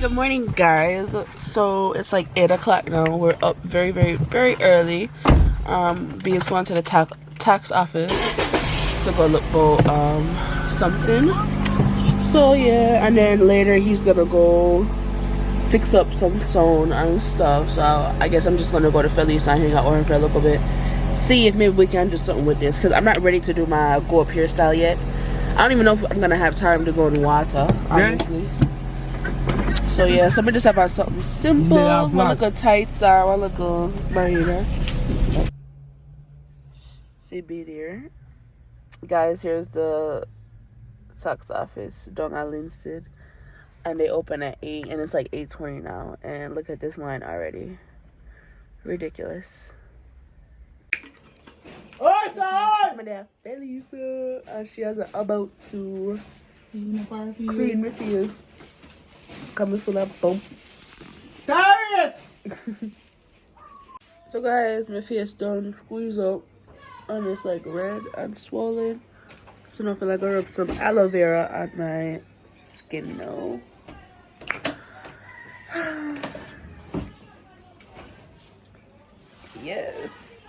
Good morning, guys. So it's like 8 o'clock now. We're up very early. B is going to the tax office to go look for something. So yeah, and then later he's gonna go fix up some sound and stuff. So I guess I'm just gonna go to Felice and hang out with him for a little bit. See if maybe we can do something with this, because I'm not ready to do my go up hairstyle yet. I don't even know if I'm gonna have time to go in water, honestly. So yeah, so we just have something simple. One little tights or one little marina. See B there. Guys, here's the tax office down at Linstead. And they open at 8 and it's like 8:20 now. And look at this line already. Ridiculous. Oh, sorry! My dad Felice, and she has about to clean my face. Coming full of bump. Darius! So guys, my face done squeeze up and it's like red and swollen. So now I feel like I rub some aloe vera on my skin now. Yes.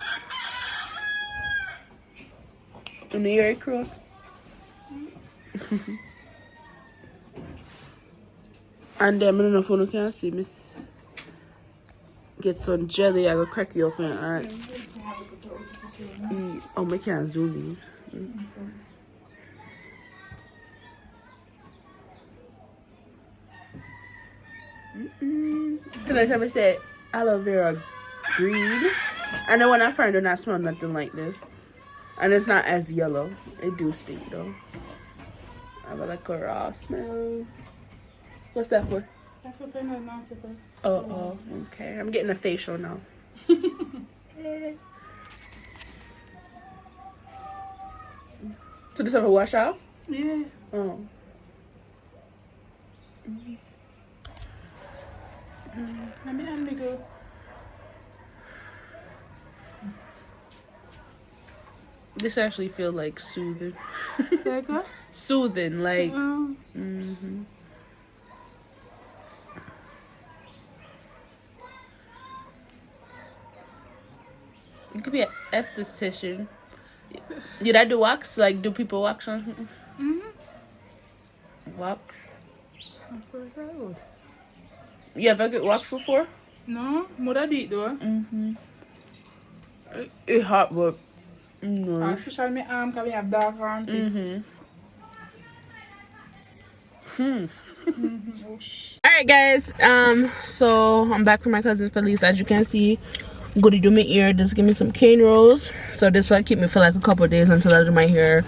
In the air crew. And then I don't know if you can see me get some jelly. I go crack you open. Alright. Oh, I can't zoom these. Like I said, aloe vera green. And the one I find do not smell nothing like this. And it's not as yellow. It do stink though. I have like a raw smell. What's that for? That's what's in the nasty for. Oh, okay. I'm getting a facial now. So this have a wash off? Yeah. Oh. Let me go. This actually feels like soothing. Like what? Soothing, like. You could be an esthetician. Did I do wax? Like, do people wax on? Wax? You ever get wax before? No, mother did though. It's hot, but no. Especially my arm, because we have dark armpits. Alright guys, so I'm back from my cousin's Felice. As you can see, I'm gonna do my ear. Just give me some cane rolls. So this will keep me for like a couple of days until I do my hair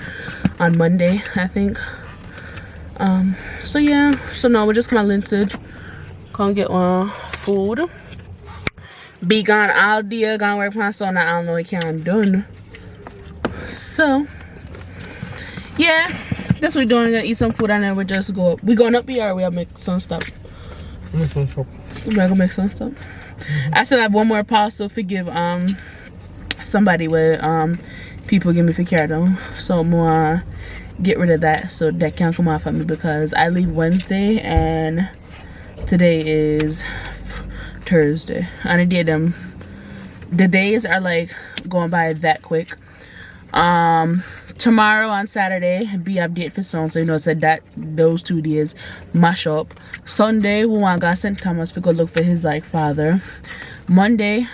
on Monday, I think. So yeah, so now we're just kind of Linstead. Come get food. Be gone all day, gonna work my son. I don't know what can't done. So yeah, that's what we're doing. We're gonna eat some food and then we just go up. We going up here or we have make some stuff? So we're gonna make some stuff. I still have one more parcel to give somebody with people give me for care though. So more get rid of that so that can't come off of me, because I leave Wednesday and today is Thursday. And the days are like going by that quick. Tomorrow on Saturday be update for sound, so you know said that those 2 days mash up. Sunday we want to go to St. Thomas to go look for his like father. Monday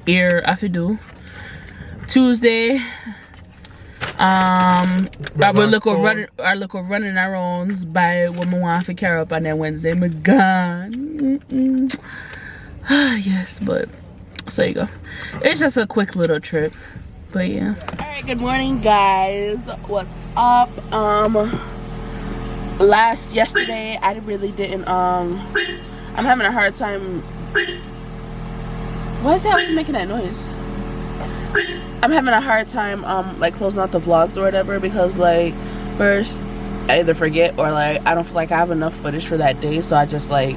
here I do. Tuesday I will look running around by what we want to carry up, and then Wednesday me gone. Yes, but so you go. It's just a quick little trip. But yeah. Alright, good morning guys. What's up? Yesterday I really didn't I'm having a hard time. Why is that making that noise? I'm having a hard time like closing out the vlogs or whatever, because like first I either forget or like I don't feel like I have enough footage for that day, so I just like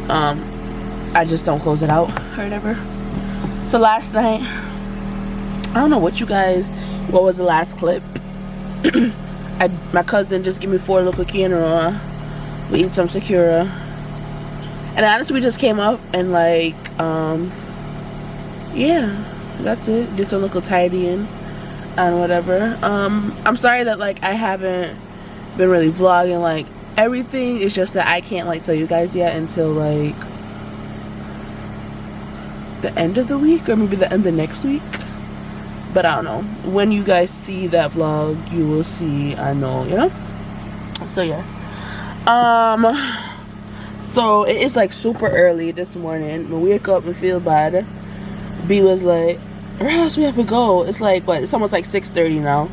I just don't close it out or whatever. So last night, I don't know what was the last clip? My cousin just gave me 4 local quinoa. We eat some Sakura. And honestly, we just came up and like yeah, that's it. Did some little tidying and whatever. I'm sorry that like I haven't been really vlogging like everything. It's just that I can't like tell you guys yet until like the end of the week or maybe the end of next week. But I don't know. When you guys see that vlog, you will see. I know, you know. So yeah. So it is like super early this morning. We wake up and feel bad. B was like, Ross, we have to go. It's like what? It's almost like 6:30 now.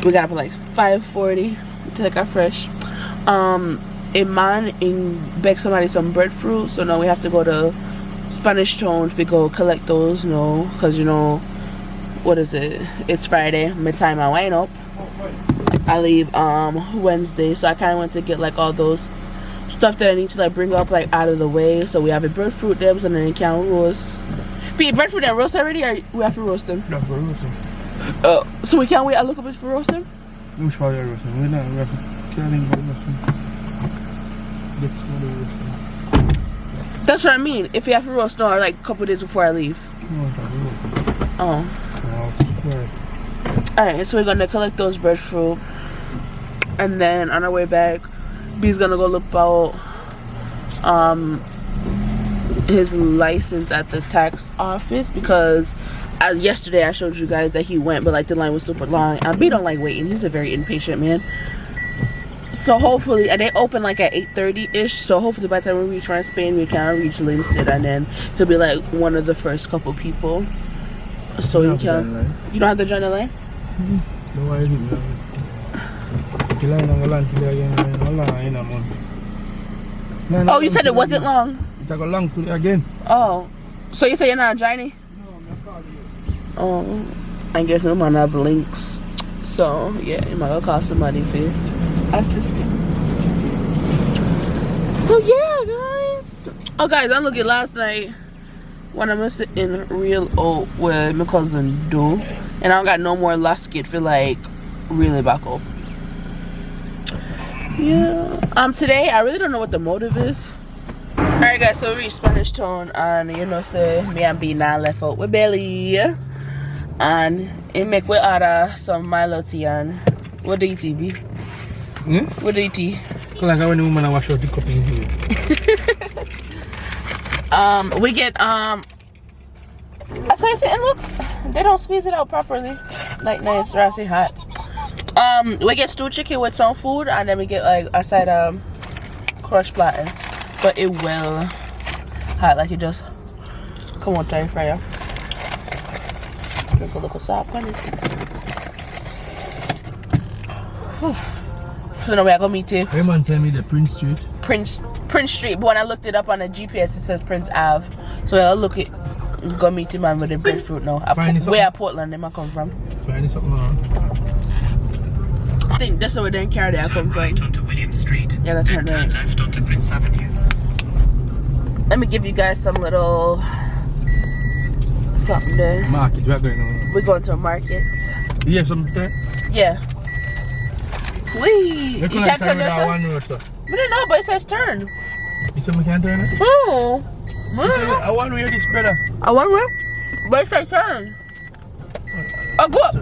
We got up at like 5:40 to like our fresh. A man in beg somebody some breadfruit, so now we have to go to Spanish Town if we go collect those, you know, because you know, what is it? It's Friday. Mid-time I wind up. I leave Wednesday, so I kind of want to get like all those stuff that I need to like bring up like out of the way. So we have a breadfruit them, and then you can roast. Be breadfruit and roast already, or we have to roast them? No, we're roasting. So we can't wait a little bit for roast them? Which part are you roasting? We have to kill them for roasting. That's what I mean. If you have to roast now, like a couple days before I leave. Oh. Alright, so we're gonna collect those breadfruit, and then on our way back, B's gonna go look about his license at the tax office, because yesterday I showed you guys that he went, but like the line was super long, and B don't like waiting. He's a very impatient man. So hopefully, and they open like at 8:30 ish, so hopefully by the time we reach around Spain we can reach Linstead, and then he'll be like one of the first couple people, so you can. You don't have to join the line? No, I didn't. Oh, you said it wasn't long? It got long to again. Oh, so you say you're not joining? Oh, I guess we might have links, so yeah, you might go call somebody for assistant. So yeah, guys. Oh, guys, I'm looking last night when I'm sitting real old with my cousin do, and I don't got no more last kid for like really back up. Yeah. Today I really don't know what the motive is. Alright guys, so we reached Spanish Town, and you know, say me and B now left out with Belly, and it make we order some Milo tea. And what do you tea, B? What do you tea? Like when the woman wash out the cup in here. We get as I said, and look, they don't squeeze it out properly. Like nice, rassy hot. We get stewed chicken with some food, and then we get like a side crushed platter. But it will hot, like it just come on, try fryer. Drink a little salt on it. So now we are gonna meet you. Hey man, tell me the Prince Street. Prince Street, but when I looked it up on the GPS, it says Prince Ave. So I'll look it. Go meet him man with the breadfruit now. Where Portland they might come from. Find something on. I think that's where they in Canada I come from. Right onto William Street. Yeah, that's right. Turn left onto Prince Avenue. Let me give you guys some little something there. Market, we're going on. We're going to a market. You have something there? Yeah. Wee! You can't turn yourself? One road, sir. We don't know, but it says turn. You said we can't turn it? Oh! I want to hear this better. I want where? But it says turn. Oh, go up!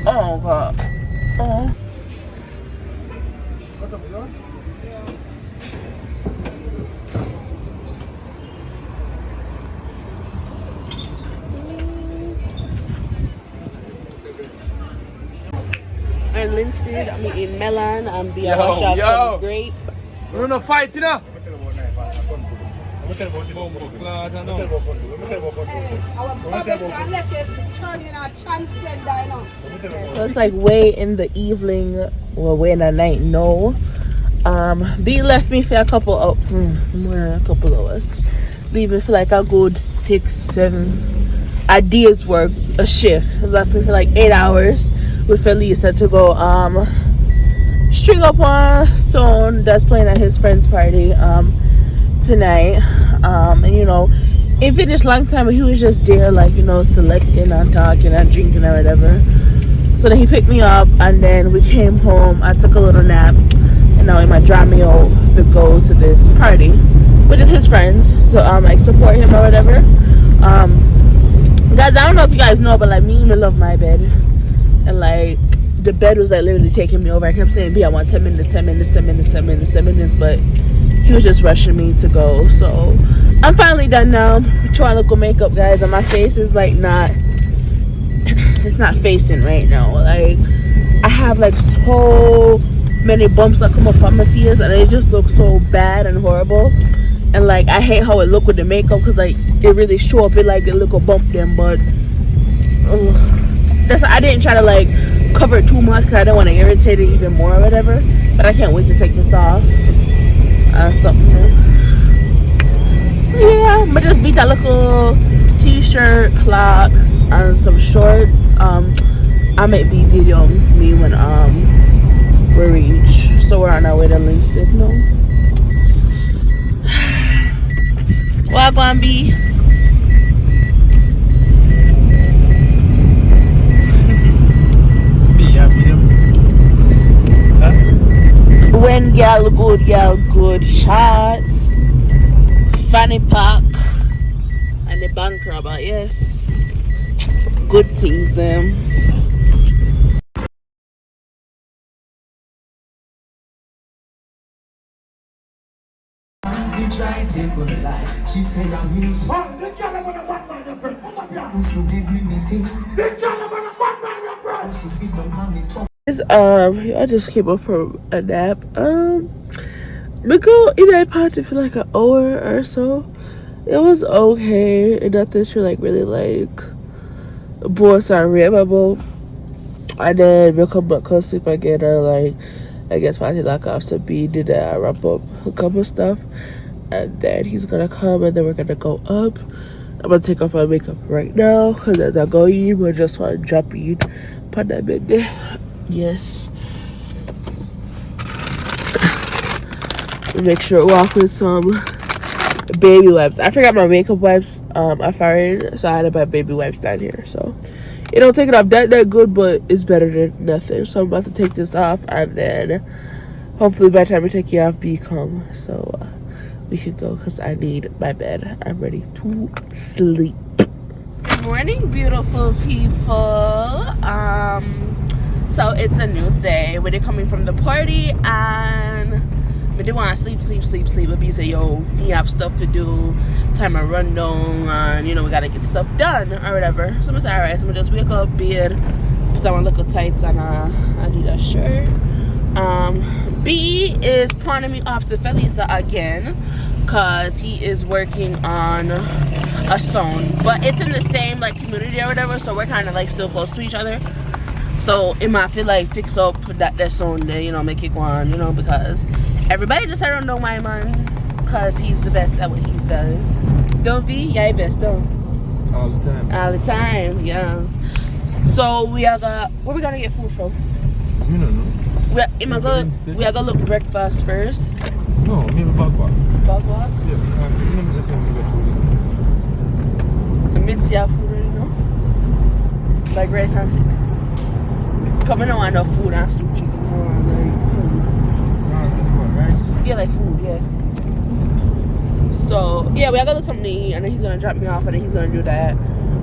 Oh, God. Oh. And Linstead, I'm eating melon, and be some grape. We're not fighting now. So it's like way in the evening, or way in the night, no. B left me for a couple of hours. Leaving for like a good 6-7 ideas work, a shift. Left me for like 8 hours with Felisa to go string up one son that's playing at his friend's party tonight. And you know, it finished long time, but he was just there, like, you know, selecting and talking and drinking or whatever. So then he picked me up, and then we came home. I took a little nap, and now he might drop me out to go to this party. which is his friends, so like support him or whatever. Guys, I don't know if you guys know, but like me love my bed, and like the bed was like literally taking me over. I kept saying, B, I want 10 minutes, 10 minutes, 10 minutes, 10 minutes, 10 minutes, but he was just rushing me to go. So I'm finally done now. I'm trying to look at makeup, guys, and my face is like not, it's not facing right now. Like I have like so many bumps that come up on my face, and it just looks so bad and horrible. And like I hate how it look with the makeup, because like it really show up, it like a little bump them, but that's, I didn't try to like cover it too much because I don't want to irritate it even more or whatever. But I can't wait to take this off. Something. So yeah, but just beat that little t-shirt, clocks, and some shorts. I might be videoing me when we reach. So we're on our way to Linstead now. What gonna be? When y'all good shots, fanny pack, and the bank robber, yes, good things them. She said I'm his. I just came up from a nap. We go in that party for like an hour or so. It was okay, and nothing to like really like boss or remember. And then we come back and sleep again, and like I guess party like after B did that, wrap up a couple stuff, and then he's gonna come, and then we're gonna go up. I'm gonna take off my makeup right now because as I go in, we just want to drop in, put that in there. Yes. Make sure I walk with some baby wipes. I forgot my makeup wipes. I fired, so I had to buy baby wipes down here. So it don't take it off that good, but it's better than nothing. So I'm about to take this off, and then hopefully by the time we take it off, B come. So we can go because I need my bed. I'm ready to sleep. Good morning, beautiful people. So it's a new day. We're coming from the party, and we didn't want to sleep. But B said, yo, you have stuff to do, time to run down, and you know we gotta get stuff done or whatever. So I'm say, all right, so I'm gonna just wake up, bed, put on my little tights, and I do that shirt. B is pointing me off to Felisa again because he is working on a sound, but it's in the same like community or whatever, so we're kind of like still close to each other. So it might feel like fix up that sound there, you know, make it go on, you know, because everybody just I don't know my man because he's the best at what he does. Don't be, yeah, best though. All the time. All the time, yes. So we are where we gonna get food from? I don't know. We are gonna look breakfast first. No, me have a back walk. Back walk? Yeah, remember that's when we got to The mid-sea food right now. Like rice and six. Come on, I want no food and stew chicken or like food. rice? Yeah, like food, yeah. So yeah, we are gonna look something to eat, and then he's gonna drop me off, and then he's gonna do that.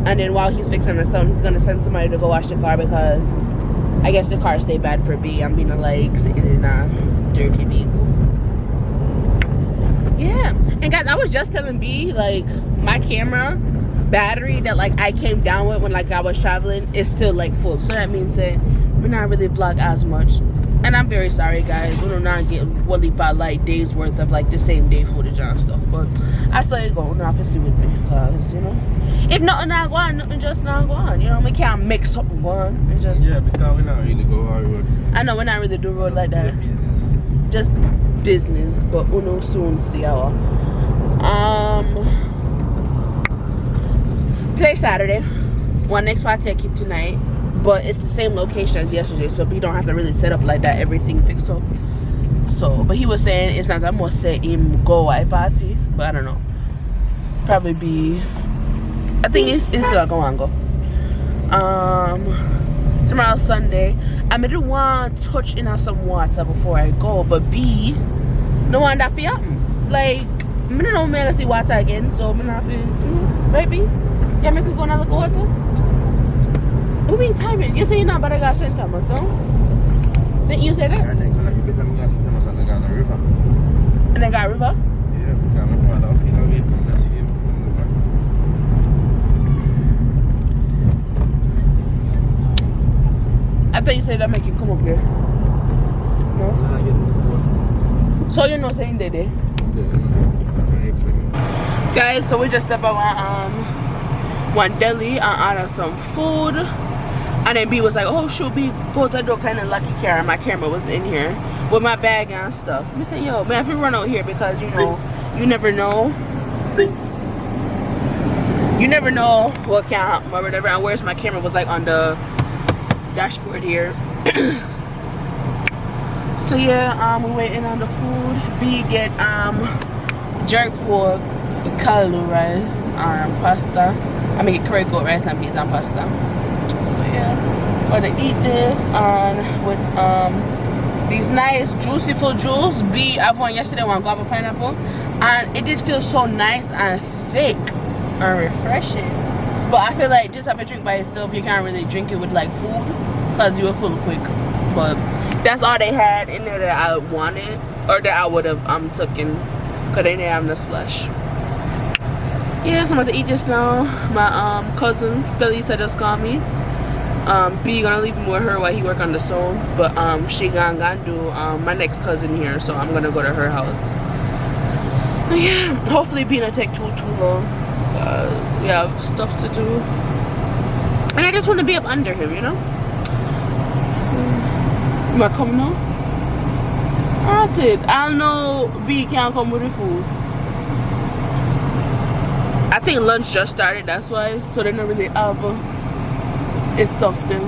And then while he's fixing the sound, he's gonna send somebody to go wash the car because I guess the car stay bad for B. I'm being like sitting in a dirty vehicle. Yeah, and guys, I was just telling B like my camera battery that like I came down with when like I was traveling is still like full, so that means that we're not really vlog as much. And I'm very sorry, guys. We do not get really by like days worth of like the same day footage and stuff, but I still go in the office with me because you know, if nothing not go on, nothing just not go on. You know, we can't make something go on and just because we not really go our road. I know we're not really do road like that. Business. Just business, but we know soon see our today's Saturday. One next party I keep tonight, but it's the same location as yesterday, so we don't have to really set up like that. Everything fixed up. So, but he was saying it's not that much say him go at party, but I don't know. Probably be. I think it's still going to go. Tomorrow's Sunday. I may do want to touch in some water before I go, but B, no one that feel like I don't know if I'm gonna see water again, so I'm not feeling. Baby, yeah, make me go and look at water. What mean timing? You say you're not about to go St. Thomas, no? Didn't you say that? And then I'm going to St. Thomas and I got the river. And then got river? Yeah, because I'm going up in a way from the same river. I thought you said that make you come up here. No? And then I get the boat. So you're not saying that day? Guys, so we just stepped out one deli and ordered some food. And then B was like, oh shoot, B, go to the door, kind of lucky car. My camera was in here with my bag and stuff. I said, yo, man, if we run out here, because you know, you never know. You never know what can happen or whatever. And where's my camera was like on the dashboard here. So yeah, we're waiting on the food. B get jerk pork, callaloo rice, pasta. I mean curry goat rice and peas and pasta. So yeah, we're gonna eat this with these nice juicy fruit juice. B, I've won yesterday one guava pineapple, and it just feels so nice and thick and refreshing. But I feel like just have a drink by itself, you can't really drink it with like food because you will full quick. But that's all they had in there that I wanted, or that I would have taken, because they didn't have no splash. Yeah, so I'm about to eat this now. My cousin Felisa just called me. B gonna leave him with her while he work on the sew, but she gonna do my next cousin here, so I'm gonna go to her house. But yeah, hopefully B not take too long, because we have stuff to do, and I just want to be up under him, you know. You might come now? I did. I know B can't come with the food. I think lunch just started, that's why, so they don't really have it's stuff then.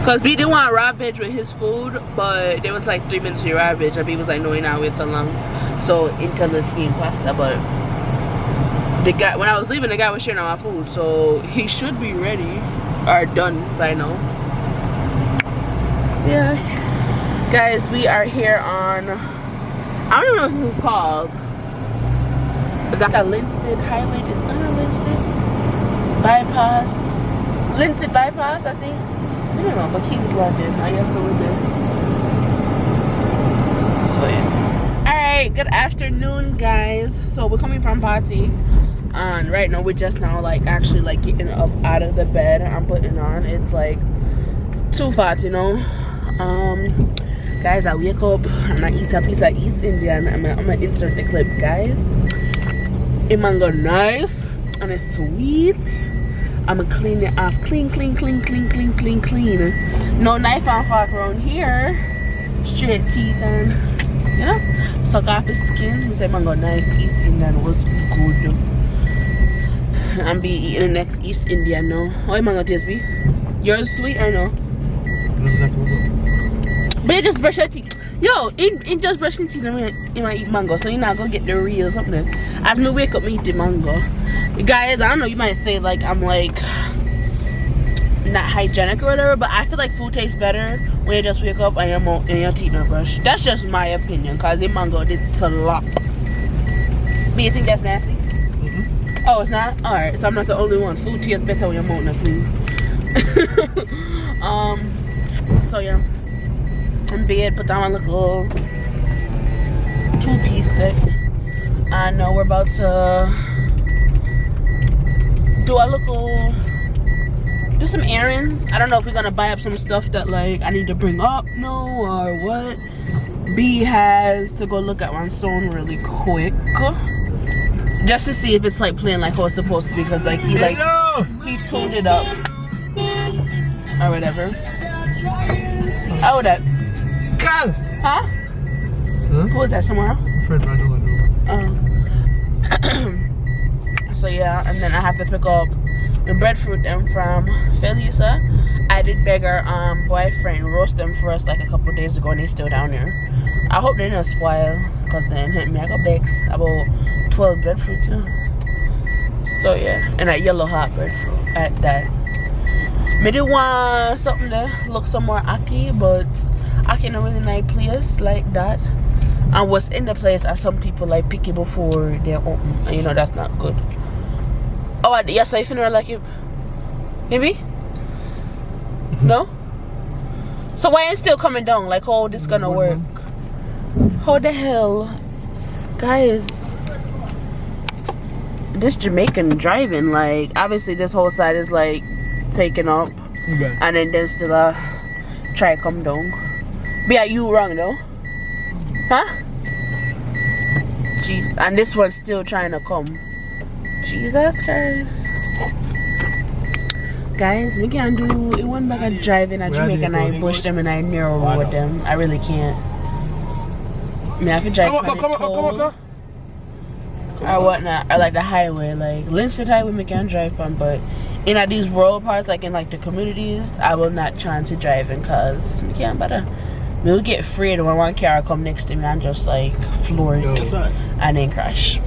Cause B didn't want raw veg with his food, but there was like 3 minutes to raw veg, and B was like, no, now wait so long. So until it's being pasta, but the guy, when I was leaving, the guy was sharing my food, so he should be ready or done by now. So yeah, guys, we are here on, I don't know what this is called. Like a Linstead Highway, Linstead Bypass. Linstead Bypass, I think. I don't know, but he was laughing. I guess so we did. So yeah. Alright, good afternoon, guys. So we're coming from party. And right now we're just now like actually like getting up out of the bed. I'm putting on. It's like 2:40, you know. Guys, I wake up and I eat a piece of East Indian. I'm gonna insert the clip, guys. It mango nice and it's sweet. I'ma clean it off. Clean. No knife and fork around here. Straight teeth and, you know, suck off the skin. We say mango nice. East Indian was good. I'm be eating the next East Indian now. How your mango taste be? Yours sweet or no? But you just brush your teeth. Yo, it just brushing teeth and you might eat mango, so you're not gonna get the real something. As me wake up, me eat the mango. Guys, I don't know, you might say like I'm like not hygienic or whatever, but I feel like food tastes better when you just wake up and your teeth not brush. That's just my opinion, cause the mango did slop. But you think that's nasty? Mm-hmm. Oh, it's not? Alright, so I'm not the only one. Food tastes better when your mouth not clean. So yeah. In bed, put down my little 2-piece set. I know we're about to do some errands. I don't know if we're gonna buy up some stuff that like I need to bring up, no, or what. B has to go look at one stone really quick, just to see if it's like playing like how it's supposed to be, because like he tuned it up or whatever. Oh, that. Cal! Huh? Who was that, somewhere? Fred So yeah, and then I have to pick up the breadfruit them from Felisa. I did beg her boyfriend roast them for us like a couple days ago, and they still down there. I hope they don't spoil, because then hit me I got bakes about 12 breadfruit too. So yeah, and that yellow hot breadfruit at that. Me did want something that looks some more Aki, but Aki in a really nice place like that. And what's in the place are some people like picky before they're open, and you know that's not good. Oh, yes, I finna like you. Maybe? No? So why ain't still coming down? Like, how this gonna work? How the hell? Guys, this Jamaican driving, like, obviously this whole side is like taken up. Okay. And then still try come down. But yeah, you wrong though. Huh? Jeez. And this one's still trying to come. Jesus Christ. Guys, we can't do it. One bag of driving at Jamaica and I push them and I narrow road them. I really can't. Me have to drive Come up now. or whatnot, or like the highway, like Linstead Highway we can drive on, but in these rural parts, like in like the communities, I will not chance to driving because we can't better. We'll get afraid when one car come next to me and just like floor it and then crash.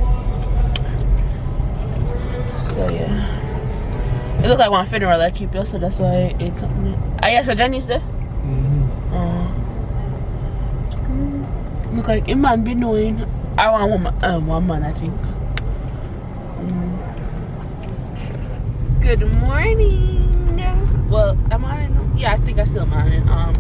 So yeah. It looked like one funeral I keep you, so that's why I ate something. Yes, so Johnny's there? Look like it man be knowing. I want one man, I think. Good morning. Well, am I on? Yeah, I think I still am on.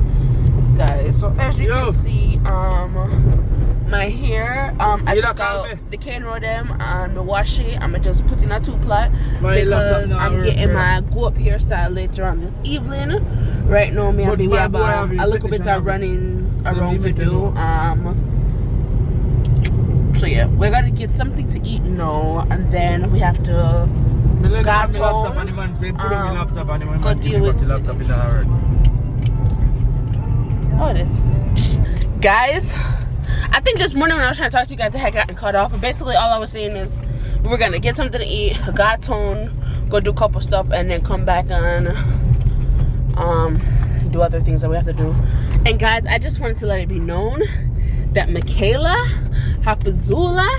Guys, so as you can see, my hair, I took out the cane roll them and wash it. I'ma just put in a two-plot because I'm getting my go-up hairstyle later on this evening. Right now, we have a little bit of runnings around to do. So yeah, we're gonna get something to eat now, and then we have to go home, go deal with oh, this. Guys, I think this morning when I was trying to talk to you guys, I had gotten cut off. But basically, all I was saying is we're gonna get something to eat, got home, go do a couple stuff, and then come back and do other things that we have to do. And guys, I just wanted to let it be known that Mikayla Hafizula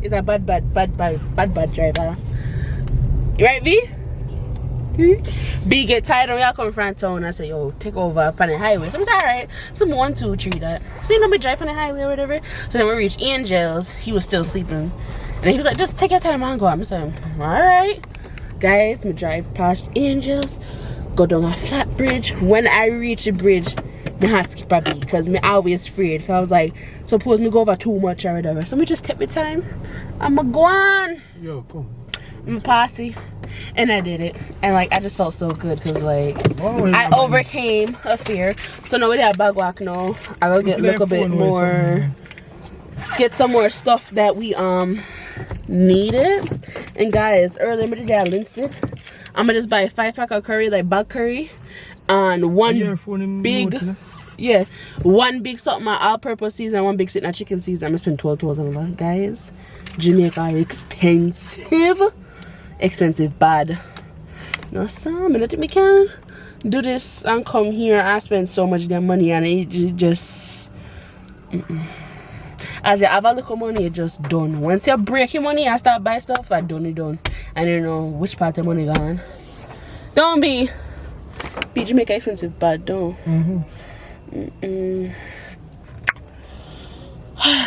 is a bad driver. Right, B? B get tired of y'all coming from town and say, yo, take over up on the highway. So I'm like, alright. Some 1, 2, 3 that. So you know me drive on the highway or whatever. So then we reached Angels. He was still sleeping. And he was like, just take your time and go. I'm saying, alright. Guys, me drive past Angels, go down a flat bridge. When I reach the bridge, me had to skip a beat because me always afraid. Cause I was like, suppose me go over too much or whatever. So me just take my time. I'ma go on. Yo, come. I'm posse. And I did it. And like I just felt so good because like I overcame a fear. So now we have bag walk now. I will get a little bit more, get some more stuff that we needed. And guys, earlier today I Linstead, I'm gonna just buy a 5-pack of curry, like bag curry, and one big something all-purpose season, one big sitting chicken season. I'm gonna spend $12,000. Guys, Jamaica expensive bad. No, some I think we can do this and come here and spend so much damn money and it just as you have a little money, it just done. Once you break your money and start buy stuff, I done. I don't know which part of money gone. Don't be Jamaica expensive bad, don't.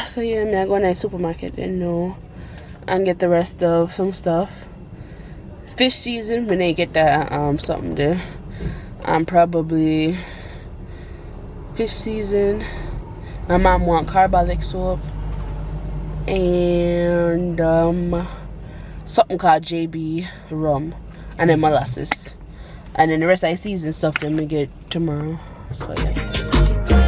So yeah, I'm going to the supermarket and get the rest of some stuff. Fish season, when they get that something there. Probably fish season. My mom want carbolic soap and something called JB rum and then molasses. And then the rest of the season stuff then we get tomorrow. So yeah.